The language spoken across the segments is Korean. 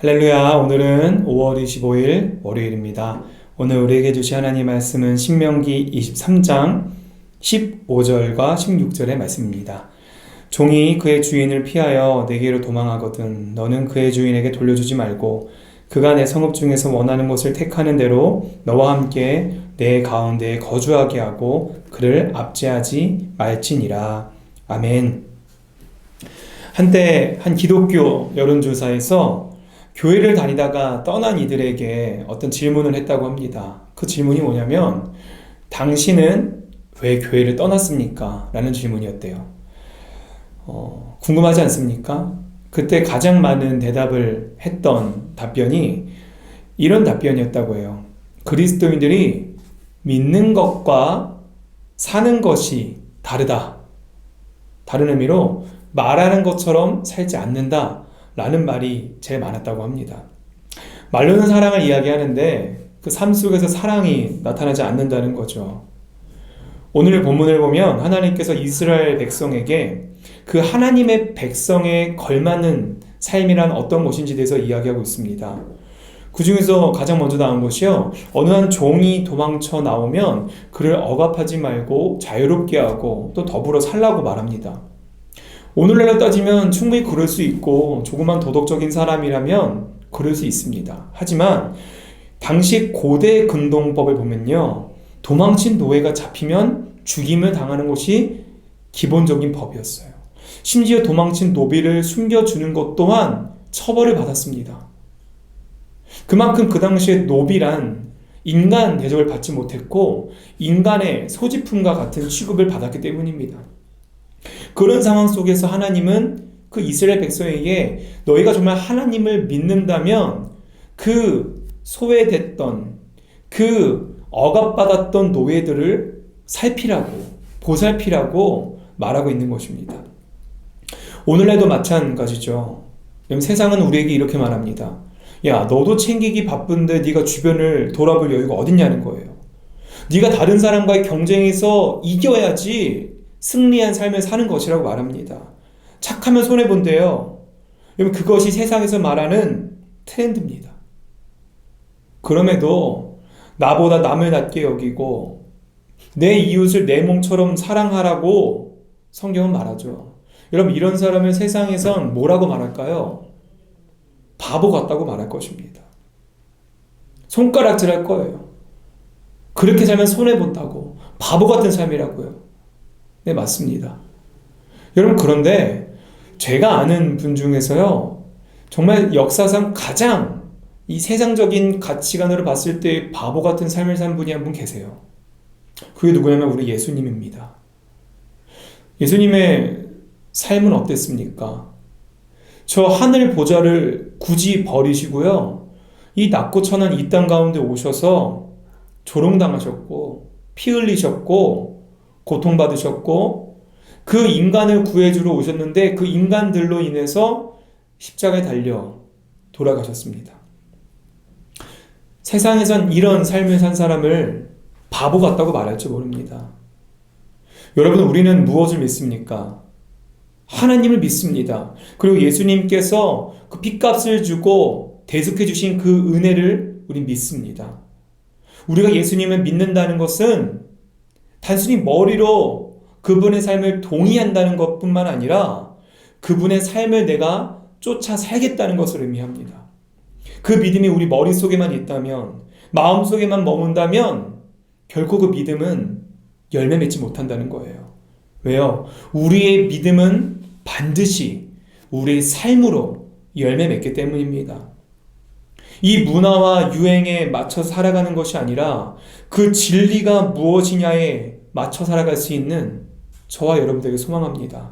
할렐루야. 오늘은 5월 25일 월요일입니다. 오늘 우리에게 주신 하나님 말씀은 신명기 23장 15절과 16절의 말씀입니다. 종이 그의 주인을 피하여 내게로 도망하거든 너는 그의 주인에게 돌려주지 말고 그가 내 성읍 중에서 원하는 곳을 택하는 대로 너와 함께 내 가운데에 거주하게 하고 그를 압제하지 말지니라. 아멘. 한때 한 기독교 여론조사에서 교회를 다니다가 떠난 이들에게 어떤 질문을 했다고 합니다. 그 질문이 뭐냐면 당신은 왜 교회를 떠났습니까? 라는 질문이었대요. 궁금하지 않습니까? 그때 가장 많은 대답을 했던 답변이 이런 답변이었다고 해요. 그리스도인들이 믿는 것과 사는 것이 다르다. 다른 의미로 말하는 것처럼 살지 않는다 라는 말이 제일 많았다고 합니다. 말로는 사랑을 이야기하는데 그 삶 속에서 사랑이 나타나지 않는다는 거죠. 오늘 본문을 보면 하나님께서 이스라엘 백성에게 그 하나님의 백성에 걸맞는 삶이란 어떤 것인지에 대해서 이야기하고 있습니다. 그 중에서 가장 먼저 나온 것이요, 어느 한 종이 도망쳐 나오면 그를 억압하지 말고 자유롭게 하고 또 더불어 살라고 말합니다. 오늘날로 따지면 충분히 그럴 수 있고 조그만 도덕적인 사람이라면 그럴 수 있습니다. 하지만 당시 고대 근동법을 보면요, 도망친 노예가 잡히면 죽임을 당하는 것이 기본적인 법이었어요. 심지어 도망친 노비를 숨겨주는 것 또한 처벌을 받았습니다. 그만큼 그 당시에 노비란 인간 대접을 받지 못했고 인간의 소지품과 같은 취급을 받았기 때문입니다. 그런 상황 속에서 하나님은 그 이스라엘 백성에게 너희가 정말 하나님을 믿는다면 그 소외됐던 그 억압받았던 노예들을 살피라고 보살피라고 말하고 있는 것입니다. 오늘날도 마찬가지죠. 세상은 우리에게 이렇게 말합니다. 야, 너도 챙기기 바쁜데 네가 주변을 돌아볼 여유가 어딨냐는 거예요. 네가 다른 사람과의 경쟁에서 이겨야지 승리한 삶을 사는 것이라고 말합니다. 착하면 손해본대요. 여러분, 그것이 세상에서 말하는 트렌드입니다. 그럼에도 나보다 남을 낮게 여기고 내 이웃을 내 몸처럼 사랑하라고 성경은 말하죠. 여러분, 이런 사람을 세상에선 뭐라고 말할까요? 바보 같다고 말할 것입니다. 손가락질 할 거예요. 그렇게 살면 손해본다고. 바보 같은 삶이라고요. 네, 맞습니다. 여러분, 그런데 제가 아는 분 중에서요, 정말 역사상 가장 이 세상적인 가치관으로 봤을 때 바보 같은 삶을 산 분이 한 분 계세요. 그게 누구냐면 우리 예수님입니다. 예수님의 삶은 어땠습니까? 저 하늘 보좌를 굳이 버리시고요, 이 낮고 천한 이 땅 가운데 오셔서 조롱당하셨고 피 흘리셨고 고통받으셨고 그 인간을 구해주러 오셨는데 그 인간들로 인해서 십자가에 달려 돌아가셨습니다. 세상에선 이런 삶을 산 사람을 바보 같다고 말할지 모릅니다. 여러분, 우리는 무엇을 믿습니까? 하나님을 믿습니다. 그리고 예수님께서 그 핏값을 주고 대속해 주신 그 은혜를 우리 믿습니다. 우리가 예수님을 믿는다는 것은 단순히 머리로 그분의 삶을 동의한다는 것뿐만 아니라 그분의 삶을 내가 쫓아 살겠다는 것을 의미합니다. 그 믿음이 우리 머릿속에만 있다면, 마음속에만 머문다면 결코 그 믿음은 열매 맺지 못한다는 거예요. 왜요? 우리의 믿음은 반드시 우리의 삶으로 열매 맺기 때문입니다. 이 문화와 유행에 맞춰 살아가는 것이 아니라 그 진리가 무엇이냐에 맞춰 살아갈 수 있는 저와 여러분들에게 소망합니다.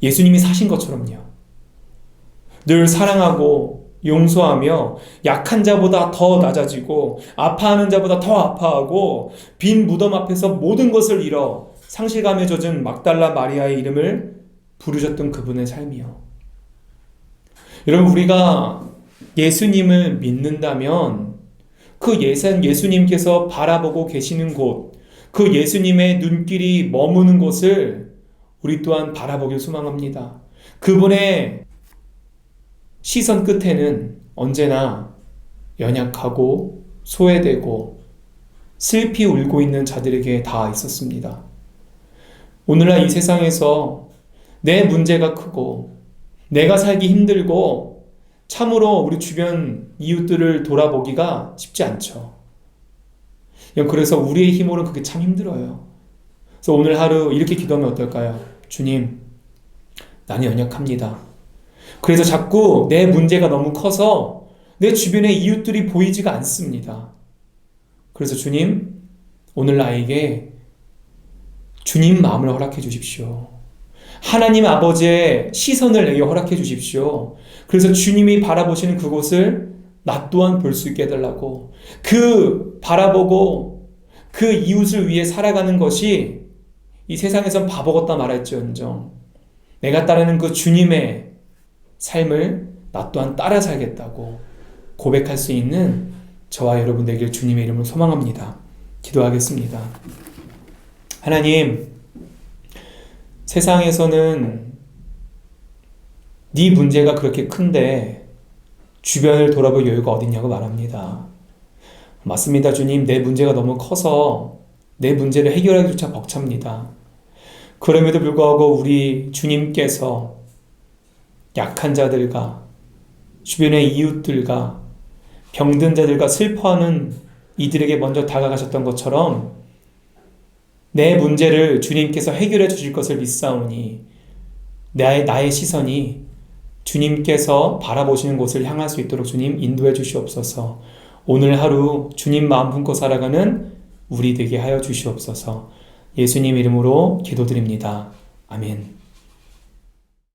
예수님이 사신 것처럼요. 늘 사랑하고 용서하며 약한 자보다 더 낮아지고 아파하는 자보다 더 아파하고 빈 무덤 앞에서 모든 것을 잃어 상실감에 젖은 막달라 마리아의 이름을 부르셨던 그분의 삶이요. 여러분, 우리가 예수님을 믿는다면 그 예수님께서 바라보고 계시는 곳, 그 예수님의 눈길이 머무는 곳을 우리 또한 바라보길 소망합니다. 그분의 시선 끝에는 언제나 연약하고 소외되고 슬피 울고 있는 자들에게 닿아 있었습니다. 오늘날 이 세상에서 내 문제가 크고 내가 살기 힘들고 참으로 우리 주변 이웃들을 돌아보기가 쉽지 않죠. 그래서 우리의 힘으로는 그게 참 힘들어요. 그래서 오늘 하루 이렇게 기도하면 어떨까요? 주님, 나는 연약합니다. 그래서 자꾸 내 문제가 너무 커서 내 주변의 이웃들이 보이지가 않습니다. 그래서 주님, 오늘 나에게 주님 마음을 허락해 주십시오. 하나님 아버지의 시선을 내게 허락해 주십시오. 그래서 주님이 바라보시는 그곳을 나 또한 볼 수 있게 해달라고, 그 바라보고 그 이웃을 위해 살아가는 것이 이 세상에선 바보 같다 말할지언정 내가 따르는 그 주님의 삶을 나 또한 따라 살겠다고 고백할 수 있는 저와 여러분 되길 주님의 이름으로 소망합니다. 기도하겠습니다. 하나님, 세상에서는 네 문제가 그렇게 큰데 주변을 돌아볼 여유가 어딨냐고 말합니다. 맞습니다, 주님. 내 문제가 너무 커서 내 문제를 해결하기조차 벅찹니다. 그럼에도 불구하고 우리 주님께서 약한 자들과 주변의 이웃들과 병든 자들과 슬퍼하는 이들에게 먼저 다가가셨던 것처럼 내 문제를 주님께서 해결해 주실 것을 믿사오니 나의 시선이 주님께서 바라보시는 곳을 향할 수 있도록 주님 인도해 주시옵소서. 오늘 하루 주님 마음 품고 살아가는 우리 되게 하여 주시옵소서. 예수님 이름으로 기도드립니다. 아멘.